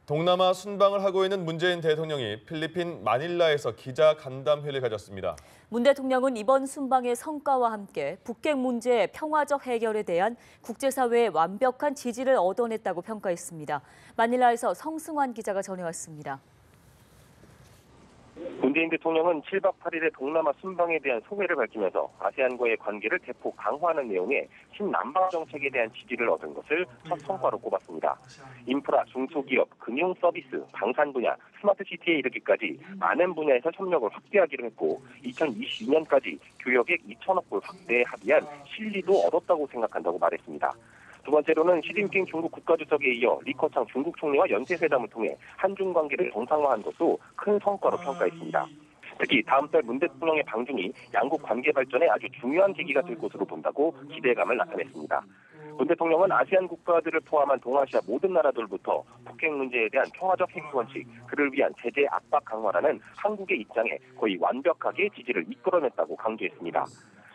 동남아 순방을 하고 있는 문재인 대통령이 필리핀 마닐라에서 기자 간담회를 가졌습니다. 문 대통령은 이번 순방의 성과와 함께 북핵 문제의 평화적 해결에 대한 국제사회의 완벽한 지지를 얻어냈다고 평가했습니다. 마닐라에서 성승환 기자가 전해왔습니다. 문재인 대통령은 7박 8일의 동남아 순방에 대한 소회를 밝히면서 아세안과의 관계를 대폭 강화하는 내용의 신남방 정책에 대한 지지를 얻은 것을 첫 성과로 꼽았습니다. 인프라, 중소기업, 금융 서비스, 방산 분야, 스마트시티에 이르기까지 많은 분야에서 협력을 확대하기로 했고 2022년까지 교역액 2천억 불 확대에 합의한 실리도 얻었다고 생각한다고 말했습니다. 두 번째로는 시진핑 중국 국가주석에 이어 리커창 중국 총리와 연쇄회담을 통해 한중 관계를 정상화한 것도 큰 성과로 평가했습니다. 특히 다음 달 문 대통령의 방중이 양국 관계 발전에 아주 중요한 계기가 될 것으로 본다고 기대감을 나타냈습니다. 문 대통령은 아세안 국가들을 포함한 동아시아 모든 나라들부터 북핵 문제에 대한 평화적 해결 원칙, 그를 위한 제재 압박 강화라는 한국의 입장에 거의 완벽하게 지지를 이끌어냈다고 강조했습니다.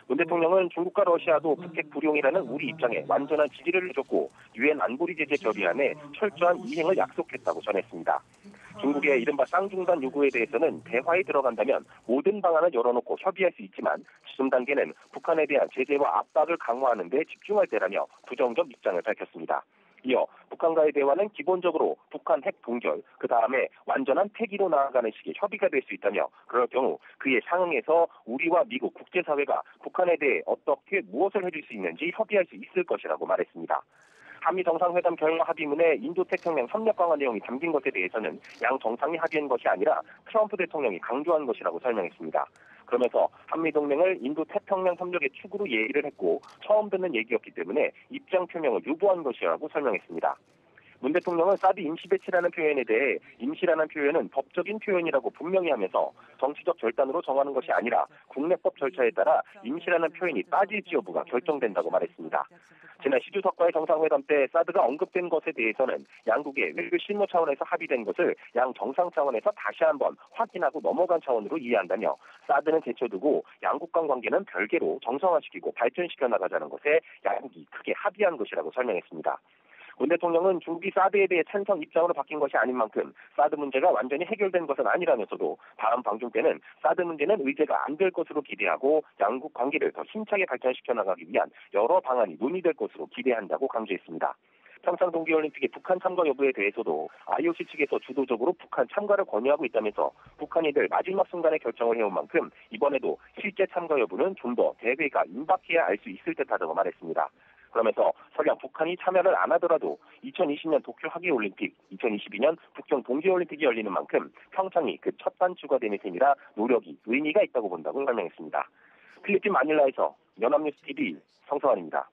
문 대통령은 중국과 러시아도 북핵 불용이라는 우리 입장에 완전한 지지를 해줬고 유엔 안보리 제재 결의안에 철저한 이행을 약속했다고 전했습니다. 중국의 이른바 쌍중단 요구에 대해서는 대화에 들어간다면 모든 방안을 열어놓고 협의할 수 있지만 지금 단계는 북한에 대한 제재와 압박을 강화하는 데 집중할 때라며 부정적 입장을 밝혔습니다. 이어 북한과의 대화는 기본적으로 북한 핵 동결, 그 다음에 완전한 폐기로 나아가는 식의 협의가 될 수 있다며 그럴 경우 그에 상응해서 우리와 미국 국제사회가 북한에 대해 어떻게 무엇을 해줄 수 있는지 협의할 수 있을 것이라고 말했습니다. 한미 정상회담 결과 합의문에 인도태평양 협력 강화 내용이 담긴 것에 대해서는 양 정상이 합의한 것이 아니라 트럼프 대통령이 강조한 것이라고 설명했습니다. 그러면서 한미동맹을 인도태평양 협력의 축으로 얘기를 했고 처음 듣는 얘기였기 때문에 입장 표명을 유보한 것이라고 설명했습니다. 문 대통령은 사드 임시배치라는 표현에 대해 임시라는 표현은 법적인 표현이라고 분명히 하면서 정치적 결단으로 정하는 것이 아니라 국내법 절차에 따라 임시라는 표현이 빠질지 여부가 결정된다고 말했습니다. 지난 시주석과의 정상회담 때 사드가 언급된 것에 대해서는 양국의 외교 실무 차원에서 합의된 것을 양 정상 차원에서 다시 한번 확인하고 넘어간 차원으로 이해한다며 사드는 제쳐두고 양국 간 관계는 별개로 정상화시키고 발전시켜 나가자는 것에 양국이 크게 합의한 것이라고 설명했습니다. 문 대통령은 중국이 사드에 대해 찬성 입장으로 바뀐 것이 아닌 만큼 사드 문제가 완전히 해결된 것은 아니라면서도 다음 방중 때는 사드 문제는 의제가 안 될 것으로 기대하고 양국 관계를 더 힘차게 발전시켜 나가기 위한 여러 방안이 논의될 것으로 기대한다고 강조했습니다. 평창 동계올림픽의 북한 참가 여부에 대해서도 IOC 측에서 주도적으로 북한 참가를 권유하고 있다면서 북한이 될 마지막 순간에 결정을 해온 만큼 이번에도 실제 참가 여부는 좀 더 대회가 임박해야 알 수 있을 듯하다고 말했습니다. 그러면서 설령 북한이 참여를 안 하더라도 2020년 도쿄 하계올림픽, 2022년 북경 동계올림픽이 열리는 만큼 평창이 그 첫 단추가 되는 셈이라 노력이 의미가 있다고 본다고 설명했습니다. 필리핀 마닐라에서 연합뉴스TV 성서환입니다.